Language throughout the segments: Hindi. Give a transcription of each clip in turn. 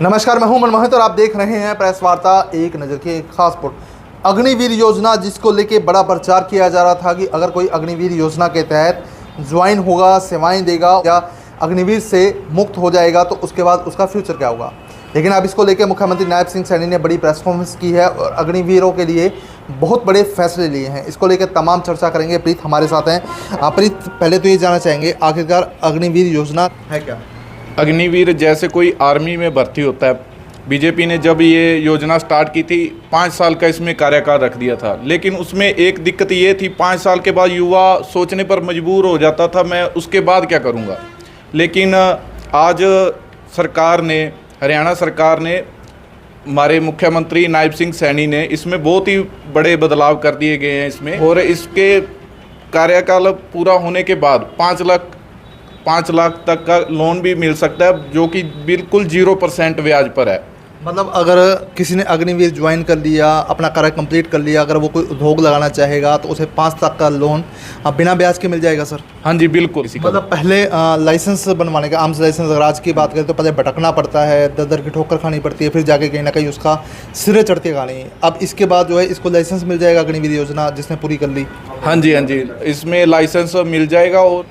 नमस्कार, मैं हूं मनमोहित और आप देख रहे हैं प्रेस वार्ता एक नज़र की एक खास रिपोर्ट। अग्निवीर योजना जिसको लेके बड़ा प्रचार किया जा रहा था कि अगर कोई अग्निवीर योजना के तहत ज्वाइन होगा, सेवाएं देगा या अग्निवीर से मुक्त हो जाएगा तो उसके बाद उसका फ्यूचर क्या होगा। लेकिन अब इसको लेकर मुख्यमंत्री नायब सिंह सैनी ने बड़ी प्रेस कॉन्फ्रेंस की है और अग्निवीरों के लिए बहुत बड़े फैसले लिए हैं। इसको लेकर तमाम चर्चा करेंगे। प्रीत हमारे साथ हैं। प्रीत, पहले तो ये जानना चाहेंगे आखिरकार अग्निवीर योजना है क्या? अग्निवीर जैसे कोई आर्मी में भर्ती होता है, बीजेपी ने जब ये योजना स्टार्ट की थी 5 साल का इसमें कार्यकाल रख दिया था। लेकिन उसमें एक दिक्कत ये थी, 5 साल के बाद युवा सोचने पर मजबूर हो जाता था मैं उसके बाद क्या करूँगा। लेकिन आज सरकार ने, हरियाणा सरकार ने, हमारे मुख्यमंत्री नायब सिंह सैनी ने इसमें बहुत ही बड़े बदलाव कर दिए गए हैं इसमें। और इसके कार्यकाल पूरा होने के बाद 5 लाख तक का लोन भी मिल सकता है, जो कि बिल्कुल 0% ब्याज पर है। मतलब अगर किसी ने अग्निवीर ज्वाइन कर लिया, अपना कार्य कंप्लीट कर लिया, अगर वो कोई उद्योग लगाना चाहेगा तो उसे 5 लाख का लोन बिना ब्याज के मिल जाएगा सर? हाँ जी, बिल्कुल। मतलब पहले लाइसेंस बनवाने का, आर्म्स लाइसेंस अगर आज की बात करें तो पहले भटकना पड़ता है, दर की ठोकर खानी पड़ती है, फिर जाके कहीं ना कहीं उसका सिरे चढ़ती है कहानी। अब इसके बाद जो है इसको लाइसेंस मिल जाएगा अग्निवीर योजना जिसने पूरी कर ली। हाँ जी, इसमें लाइसेंस मिल जाएगा। और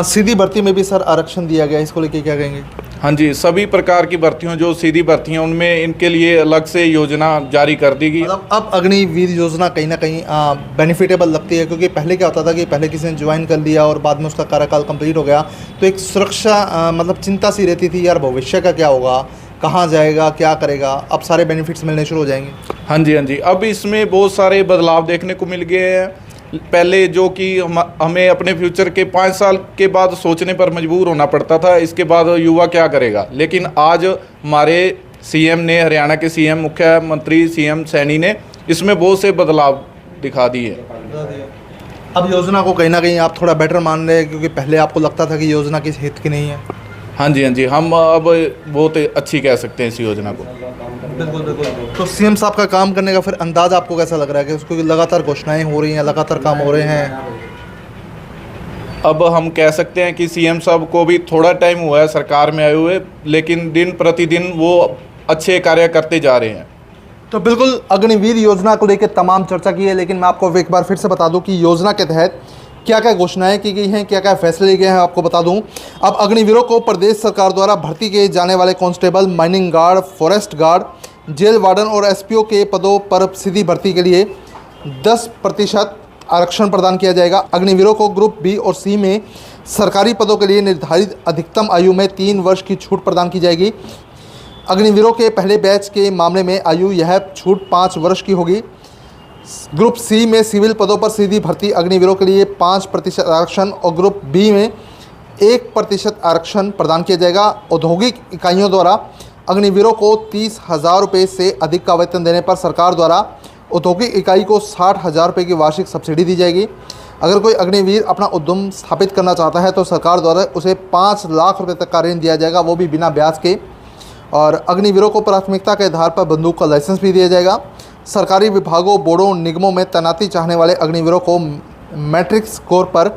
सीधी भर्ती में भी सर आरक्षण दिया गया, इसको लेके क्या कहेंगे? हाँ जी, सभी प्रकार की भर्तियों, जो सीधी भर्तियाँ उनमें इनके लिए अलग से योजना जारी कर दी गई। मतलब अब अग्निवीर योजना कहीं ना कहीं बेनिफिटेबल लगती है, क्योंकि पहले क्या होता था कि पहले किसी ने ज्वाइन कर लिया और बाद में उसका कार्यकाल कंप्लीट हो गया तो एक सुरक्षा मतलब चिंता सी रहती थी, यार भविष्य का क्या होगा, कहाँ जाएगा, क्या करेगा। अब सारे बेनिफिट्स मिलने शुरू हो जाएंगे। हाँ जी, अब इसमें बहुत सारे बदलाव देखने को मिल गए हैं। पहले जो कि हमें अपने फ्यूचर के 5 साल के बाद सोचने पर मजबूर होना पड़ता था, इसके बाद युवा क्या करेगा। लेकिन आज हमारे सीएम ने, हरियाणा के सीएम, मुख्यमंत्री सीएम सैनी ने इसमें बहुत से बदलाव दिखा दिए। अब योजना को कहीं ना कहीं आप थोड़ा बेटर मान रहे हैं, क्योंकि पहले आपको लगता था कि योजना किस हित की नहीं है। हाँ जी, हम अब बहुत अच्छी कह सकते हैं इस योजना को। बिल्कुल। तो सीएम साहब का काम करने का फिर अंदाज आपको कैसा लग रहा है कि उसको लगातार घोषणाएं हो रही हैं, लगातार काम हो रहे हैं? अब हम कह सकते हैं कि सीएम साहब को भी थोड़ा टाइम हुआ है सरकार में आए हुए, लेकिन दिन प्रतिदिन वो अच्छे कार्य करते जा रहे हैं। तो बिल्कुल अग्निवीर योजना को लेकर तमाम चर्चा की है, लेकिन मैं आपको एक बार फिर से बता दूं कि योजना के तहत क्या क्या घोषणाएं की गई हैं, क्या क्या फैसले लिए गए हैं। आपको बता दूं, अब अग्निवीरों को प्रदेश सरकार द्वारा भर्ती किए जाने वाले constable, mining guard, forest guard, jail warden और एसपीओ के पदों पर सीधी भर्ती के लिए 10% आरक्षण प्रदान किया जाएगा। अग्निवीरों को ग्रुप बी और सी में सरकारी पदों के लिए निर्धारित अधिकतम आयु में 3 वर्ष की छूट प्रदान की जाएगी। अग्निवीरों के पहले बैच के मामले में आयु यह छूट 5 वर्ष की होगी। ग्रुप सी में सिविल पदों पर सीधी भर्ती अग्निवीरों के लिए 5% आरक्षण और ग्रुप बी में 1% आरक्षण प्रदान किया जाएगा। औद्योगिक इकाइयों द्वारा अग्निवीरों को 30,000 रुपये से अधिक का वेतन देने पर सरकार द्वारा औद्योगिक इकाई को 60,000 रुपये की वार्षिक सब्सिडी दी जाएगी। अगर कोई अग्निवीर अपना उद्यम स्थापित करना चाहता है तो सरकार द्वारा उसे 5 लाख रुपये तक का ऋण दिया जाएगा, वो भी बिना ब्याज के। और अग्निवीरों को प्राथमिकता के आधार पर बंदूक का लाइसेंस भी दिया जाएगा। सरकारी विभागों, बोर्डों, निगमों में तैनाती चाहने वाले अग्निवीरों को मैट्रिक स्कोर पर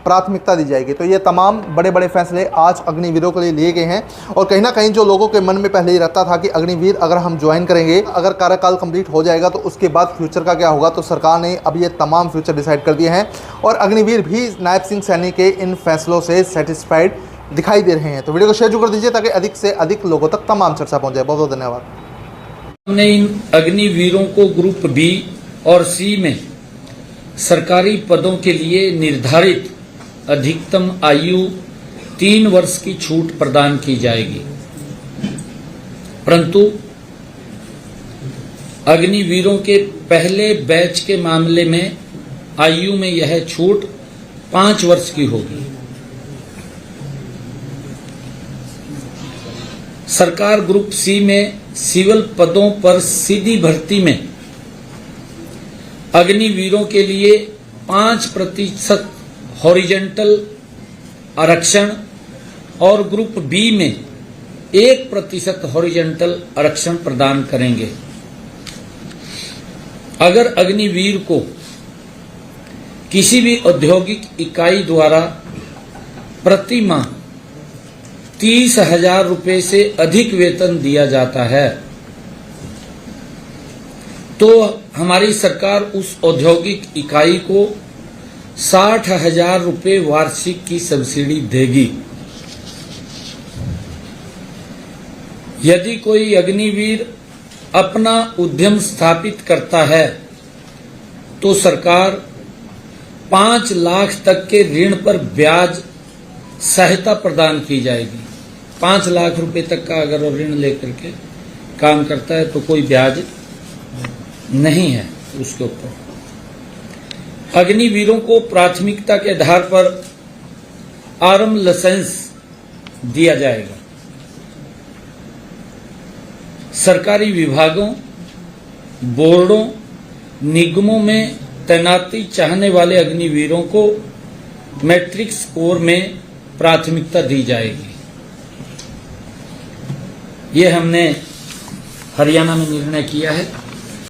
प्राथमिकता दी जाएगी। तो ये तमाम बड़े बड़े फैसले आज अग्निवीरों के लिए लिए गए हैं। और कहीं ना कहीं जो लोगों के मन में पहले ही रहता था कि अग्निवीर अगर हम ज्वाइन करेंगे, अगर कार्यकाल कंप्लीट हो जाएगा तो उसके बाद फ्यूचर का क्या होगा, तो सरकार ने अब ये तमाम फ्यूचर डिसाइड कर दिए हैं और अग्निवीर भी नायब सिंह सैनी के इन फैसलों से सेटिस्फाइड दिखाई दे रहे हैं। तो वीडियो को शेयर कर दीजिए ताकि अधिक से अधिक लोगों तक तमाम चर्चा पहुँच जाए। बहुत बहुत धन्यवाद। हमने इन अग्निवीरों को ग्रुप बी और सी में सरकारी पदों के लिए निर्धारित अधिकतम आयु 3 वर्ष की छूट प्रदान की जाएगी, परंतु अग्निवीरों के पहले बैच के मामले में आयु में यह छूट 5 वर्ष की होगी। सरकार ग्रुप सी में सिविल पदों पर सीधी भर्ती में अग्निवीरों के लिए 5% हॉरिजेंटल आरक्षण और ग्रुप बी में 1% हॉरिजेंटल आरक्षण प्रदान करेंगे। अगर अग्निवीर को किसी भी औद्योगिक इकाई द्वारा प्रति माह 30,000 रुपए से अधिक वेतन दिया जाता है, तो हमारी सरकार उस औद्योगिक इकाई को 60,000 रुपए वार्षिक की सब्सिडी देगी। यदि कोई अग्निवीर अपना उद्यम स्थापित करता है तो सरकार 5 लाख तक के ऋण पर ब्याज सहायता प्रदान की जाएगी। 5 लाख रुपए तक का अगर वो ऋण लेकर के काम करता है तो कोई ब्याज नहीं है उसके ऊपर। अग्निवीरों को प्राथमिकता के आधार पर आरंभ लाइसेंस दिया जाएगा। सरकारी विभागों, बोर्डों, निगमों में तैनाती चाहने वाले अग्निवीरों को मैट्रिक स्कोर में प्राथमिकता दी जाएगी। ये हमने हरियाणा में निर्णय किया है।